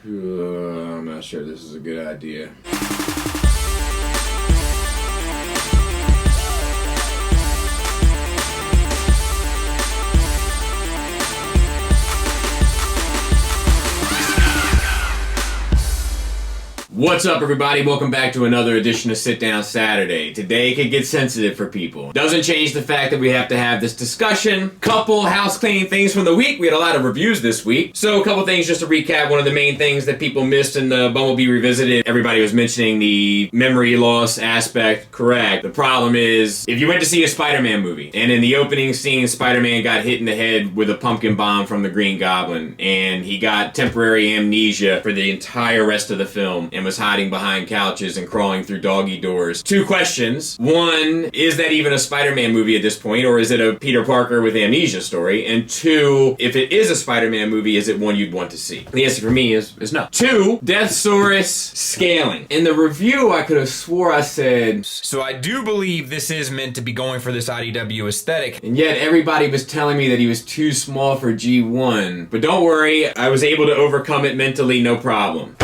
I'm not sure this is a good idea. What's up, everybody? Welcome back to another edition of Sit Down Saturday. Today could get sensitive for people. Doesn't change the fact that we have to have this discussion. Couple house cleaning things from the week. We had a lot of reviews this week. So a couple things just to recap. One of the main things that people missed in the Bumblebee Revisited, everybody was mentioning the memory loss aspect. Correct. The problem is, if you went to see a Spider-Man movie, and in the opening scene, Spider-Man got hit in the head with a pumpkin bomb from the Green Goblin, and he got temporary amnesia for the entire rest of the film, and was hiding behind couches and crawling through doggy doors. Two questions. One, is that even a Spider-Man movie at this point, or is it a Peter Parker with amnesia story? And two, if it is a Spider-Man movie, is it one you'd want to see? The answer for me is no. Two, Deathsaurus scaling. In the review, I could have swore I said, so I do believe this is meant to be going for this IDW aesthetic. And yet everybody was telling me that he was too small for G1. But don't worry, I was able to overcome it mentally, no problem.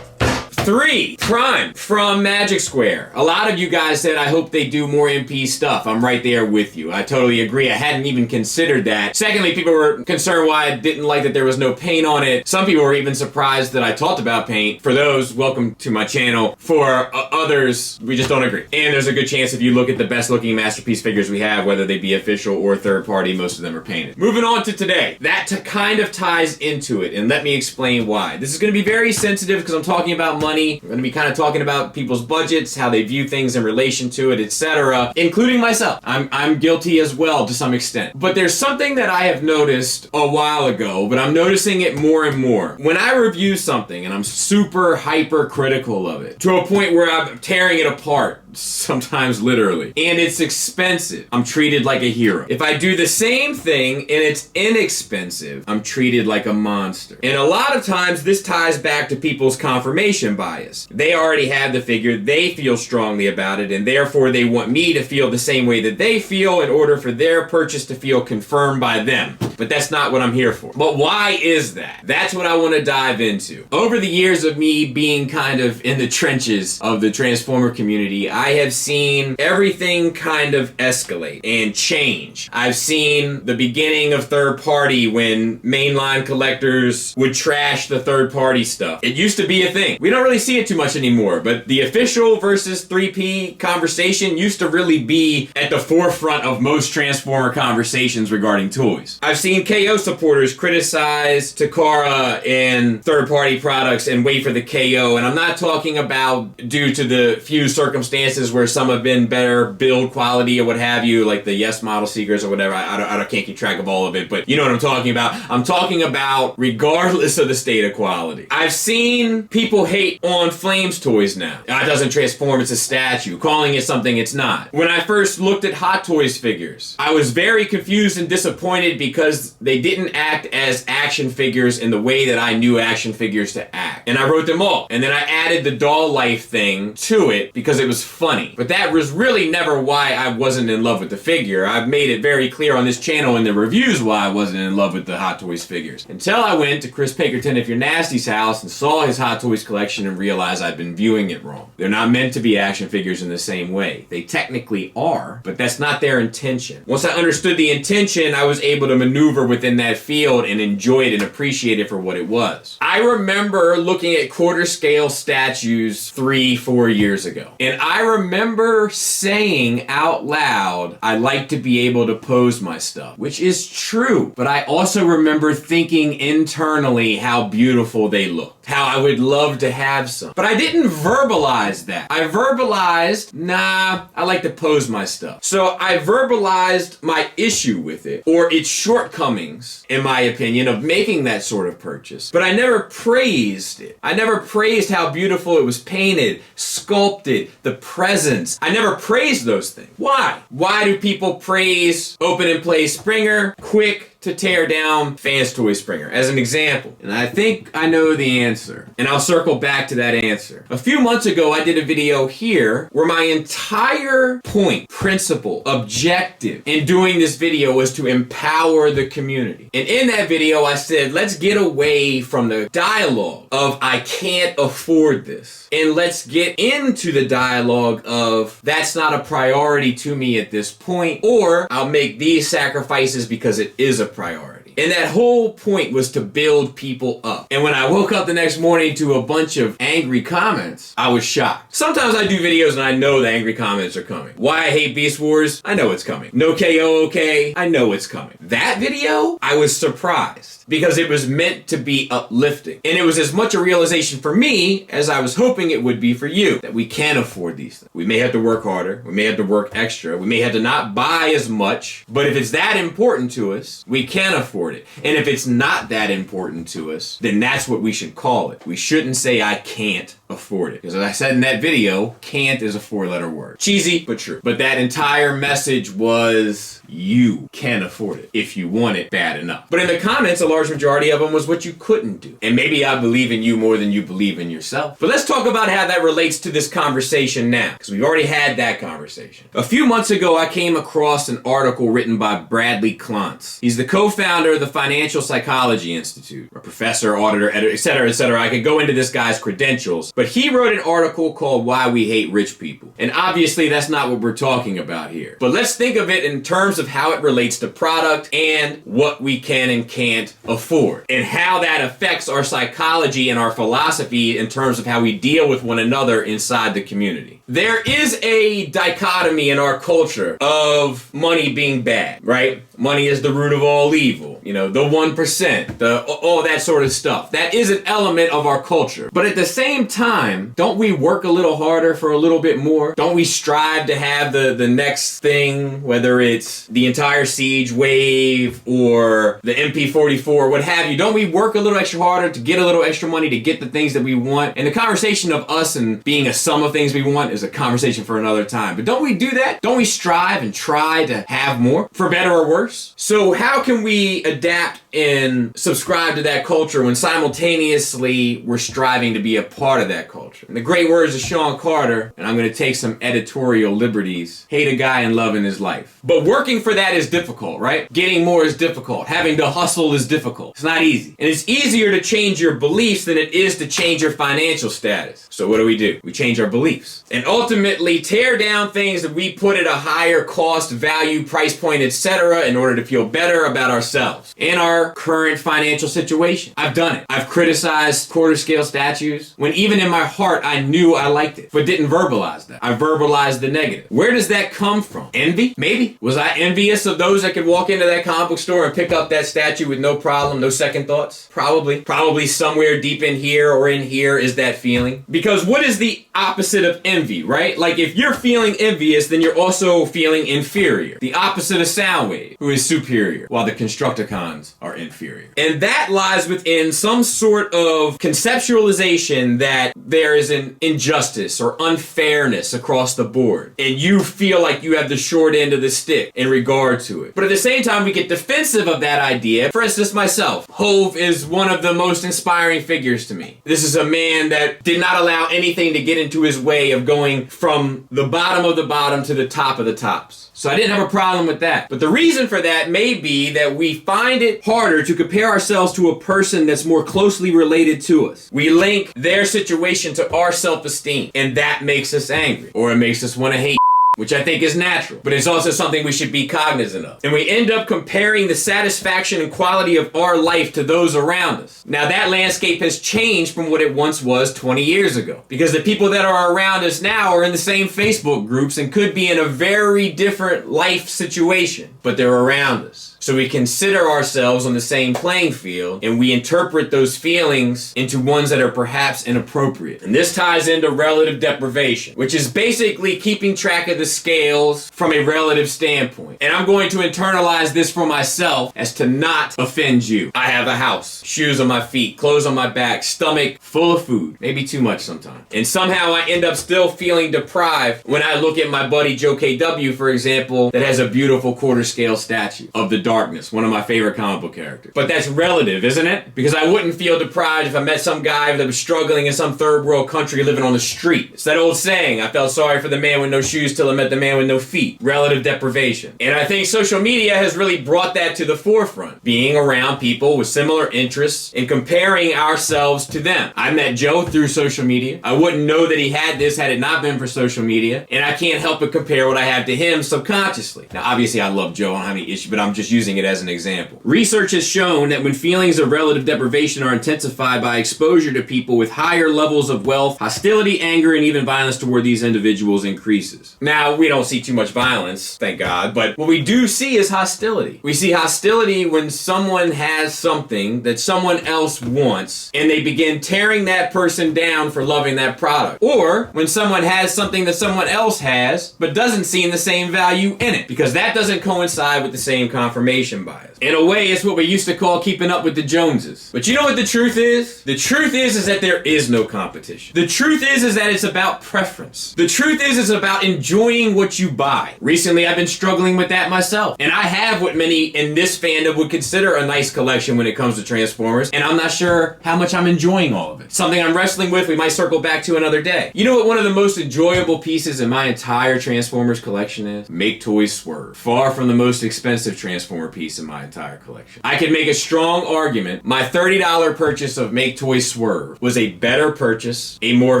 3, Prime from Magic Square. A lot of you guys said, I hope they do more MP stuff. I'm right there with you. I totally agree. I hadn't even considered that. Secondly, people were concerned why I didn't like that there was no paint on it. Some people were even surprised that I talked about paint. For those, welcome to my channel. For others, we just don't agree. And there's a good chance if you look at the best looking Masterpiece figures we have, whether they be official or third party, most of them are painted. Moving on to today. That kind of ties into it, and let me explain why. This is going to be very sensitive because I'm talking about money. We're going to be kind of talking about people's budgets, how they view things in relation to it, etc., including myself. I'm guilty as well to some extent. But there's something that I have noticed a while ago, but I'm noticing it more and more. When I review something, and I'm super hyper critical of it, to a point where I'm tearing it apart, sometimes literally, and it's expensive, I'm treated like a hero. If I do the same thing and it's inexpensive, I'm treated like a monster. And a lot of times this ties back to people's confirmation bias. They already have the figure, they feel strongly about it, and therefore they want me to feel the same way that they feel in order for their purchase to feel confirmed by them. But that's not what I'm here for. But why is that? That's what I want to dive into. Over the years of me being kind of in the trenches of the Transformer community, I have seen everything kind of escalate and change. I've seen the beginning of third party when mainline collectors would trash the third party stuff. It used to be a thing. We don't really see it too much anymore, but the official versus 3P conversation used to really be at the forefront of most Transformer conversations regarding toys. I've seen KO supporters criticize Takara and third party products and wait for the KO, and I'm not talking about due to the few circumstances where some have been better build quality or what have you, like the Yes Model Seekers or whatever. I can't keep track of all of it, but you know what I'm talking about. I'm talking about regardless of the state of quality. I've seen people hate on Flames toys now. It doesn't transform, it's a statue, calling it something it's not. When I first looked at Hot Toys figures, I was very confused and disappointed because they didn't act as action figures in the way that I knew action figures to act. And I wrote them all. And then I added the doll life thing to it because it was funny. But that was really never why I wasn't in love with the figure. I've made it very clear on this channel in the reviews why I wasn't in love with the Hot Toys figures. Until I went to Chris Pinkerton If You're Nasty's house and saw his Hot Toys collection and realized I'd been viewing it wrong. They're not meant to be action figures in the same way. They technically are, but that's not their intention. Once I understood the intention, I was able to maneuver within that field and enjoy it and appreciate it for what it was. I remember looking at quarter scale statues 3-4 years ago, and I remember saying out loud, I like to be able to pose my stuff, which is true, but I also remember thinking internally how beautiful they looked, how I would love to have some. But I didn't verbalize that. I verbalized, nah, I like to pose my stuff. So I verbalized my issue with it, or its shortcomings, in my opinion, of making that sort of purchase. But I never praised it. I never praised how beautiful it was painted, sculpted, the presence. I never praised those things. Why? Why do people praise Open and Play Springer, Quick, to tear down Fans Toy Springer, as an example? And I think I know the answer, and I'll circle back to that answer. A few months ago, I did a video here where my entire point, principle, objective in doing this video was to empower the community. And in that video, I said, let's get away from the dialogue of I can't afford this, and let's get into the dialogue of that's not a priority to me at this point, or I'll make these sacrifices because it is a priority. And that whole point was to build people up. And when I woke up the next morning to a bunch of angry comments, I was shocked. Sometimes I do videos and I know the angry comments are coming. Why I hate Beast Wars? I know it's coming. No KO okay? I know it's coming. That video, I was surprised because it was meant to be uplifting. And it was as much a realization for me as I was hoping it would be for you, that we can afford these things. We may have to work harder. We may have to work extra. We may have to not buy as much. But if it's that important to us, we can afford it. And if it's not that important to us, then that's what we should call it. We shouldn't say I can't afford it. Because as I said in that video, can't is a 4-letter word. Cheesy, but true. But that entire message was you can afford it if you want it bad enough. But in the comments, a large majority of them was what you couldn't do. And maybe I believe in you more than you believe in yourself. But let's talk about how that relates to this conversation now, because we've already had that conversation. A few months ago, I came across an article written by Bradley Klontz. He's the co-founder of the Financial Psychology Institute, a professor, auditor, editor, etc., etc. I could go into this guy's credentials, but he wrote an article called Why We Hate Rich People. And obviously, that's not what we're talking about here. But let's think of it in terms of how it relates to product and what we can and can't afford, and how that affects our psychology and our philosophy in terms of how we deal with one another inside the community. There is a dichotomy in our culture of money being bad, right? Money is the root of all evil. You know, the 1%, all that sort of stuff. That is an element of our culture. But at the same time, don't we work a little harder for a little bit more? Don't we strive to have the next thing, whether it's the entire Siege wave or the MP44, what have you? Don't we work a little extra harder to get a little extra money to get the things that we want? And the conversation of us and being a sum of things we want is a conversation for another time. But don't we do that? Don't we strive and try to have more, for better or worse? So how can we adapt and subscribe to that culture when simultaneously we're striving to be a part of that culture? In the great words of Sean Carter, and I'm going to take some editorial liberties, hate a guy and love in his life. But working for that is difficult, right? Getting more is difficult. Having to hustle is difficult. It's not easy. And it's easier to change your beliefs than it is to change your financial status. So what do? We change our beliefs. And ultimately tear down things that we put at a higher cost, value, price point, etc. in order to feel better about ourselves and our current financial situation. I've done it. I've criticized quarter scale statues when even in my heart I knew I liked it, but didn't verbalize that. I verbalized the negative. Where does that come from? Envy? Maybe. Was I envious of those that could walk into that comic book store and pick up that statue with no problem, no second thoughts? Probably. Probably somewhere deep in here or in here is that feeling. Because what is the opposite of envy, right? Like if you're feeling envious, then you're also feeling inferior. The opposite of Soundwave, who is superior, while the Constructicons are inferior. And that lies within some sort of conceptualization that there is an injustice or unfairness across the board. And you feel like you have the short end of the stick in regard to it. But at the same time, we get defensive of that idea. For instance, myself, Hove is one of the most inspiring figures to me. This is a man that did not allow anything to get into his way of going from the bottom of the bottom to the top of the tops. So I didn't have a problem with that. But the reason for that may be that we find it harder to compare ourselves to a person that's more closely related to us. We link their situation to our self-esteem, and that makes us angry, or it makes us want to hate, which I think is natural, but it's also something we should be cognizant of. And we end up comparing the satisfaction and quality of our life to those around us. Now that landscape has changed from what it once was 20 years ago, because the people that are around us now are in the same Facebook groups and could be in a very different life situation, but they're around us. So we consider ourselves on the same playing field, and we interpret those feelings into ones that are perhaps inappropriate. And this ties into relative deprivation, which is basically keeping track of the scales from a relative standpoint. And I'm going to internalize this for myself as to not offend you. I have a house, shoes on my feet, clothes on my back, stomach full of food, maybe too much sometimes. And somehow I end up still feeling deprived when I look at my buddy Joe KW, for example, that has a beautiful quarter scale statue of the Dark Darkness, one of my favorite comic book characters. But that's relative, isn't it? Because I wouldn't feel deprived if I met some guy that was struggling in some third world country living on the street. It's that old saying, I felt sorry for the man with no shoes till I met the man with no feet. Relative deprivation. And I think social media has really brought that to the forefront. Being around people with similar interests and comparing ourselves to them. I met Joe through social media. I wouldn't know that he had this had it not been for social media. And I can't help but compare what I have to him subconsciously. Now, obviously, I love Joe. I don't have any issue, but I'm just using it as an example. Research has shown that when feelings of relative deprivation are intensified by exposure to people with higher levels of wealth, hostility, anger, and even violence toward these individuals increases. Now, we don't see too much violence, thank God, but what we do see is hostility. We see hostility when someone has something that someone else wants, and they begin tearing that person down for loving that product. Or when someone has something that someone else has, but doesn't see the same value in it, because that doesn't coincide with the same confirmation bias. In a way, it's what we used to call keeping up with the Joneses. But you know what the truth is? The truth is that there is no competition. The truth is that it's about preference. The truth is it's about enjoying what you buy. Recently, I've been struggling with that myself. And I have what many in this fandom would consider a nice collection when it comes to Transformers, and I'm not sure how much I'm enjoying all of it. Something I'm wrestling with, we might circle back to another day. You know what one of the most enjoyable pieces in my entire Transformers collection is? Make Toys Swerve. Far from the most expensive Transformer piece in my entire collection. I can make a strong argument my $30 purchase of Make Toys Swerve was a better purchase, a more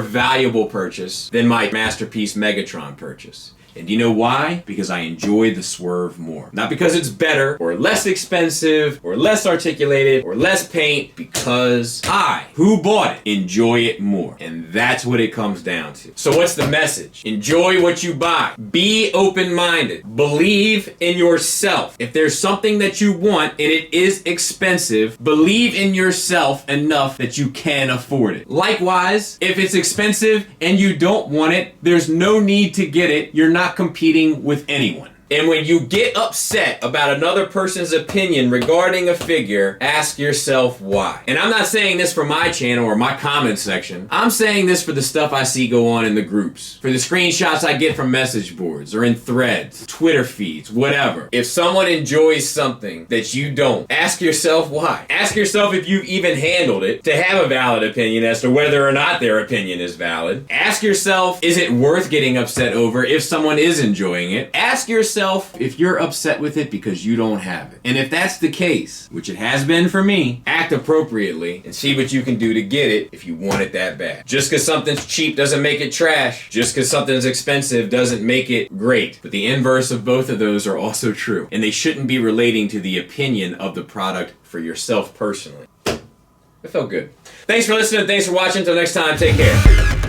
valuable purchase than my Masterpiece Megatron purchase. And you know why? Because I enjoy the Swerve more. Not because it's better, or less expensive, or less articulated, or less paint, because I, who bought it, enjoy it more. And that's what it comes down to. So what's the message? Enjoy what you buy. Be open-minded. Believe in yourself. If there's something that you want and it is expensive, believe in yourself enough that you can afford it. Likewise, if it's expensive and you don't want it, there's no need to get it. You're not competing with anyone. And when you get upset about another person's opinion regarding a figure, ask yourself why. And I'm not saying this for my channel or my comment section. I'm saying this for the stuff I see go on in the groups, for the screenshots I get from message boards or in threads, Twitter feeds, whatever. If someone enjoys something that you don't, ask yourself why. Ask yourself if you've even handled it to have a valid opinion as to whether or not their opinion is valid. Ask yourself, is it worth getting upset over if someone is enjoying it? Ask yourself if you're upset with it because you don't have it. And if that's the case, which it has been for me, act appropriately and see what you can do to get it if you want it that bad. Just because something's cheap doesn't make it trash. Just because something's expensive doesn't make it great. But the inverse of both of those are also true. And they shouldn't be relating to the opinion of the product for yourself personally. It felt good. Thanks for listening. Thanks for watching. Until next time, take care.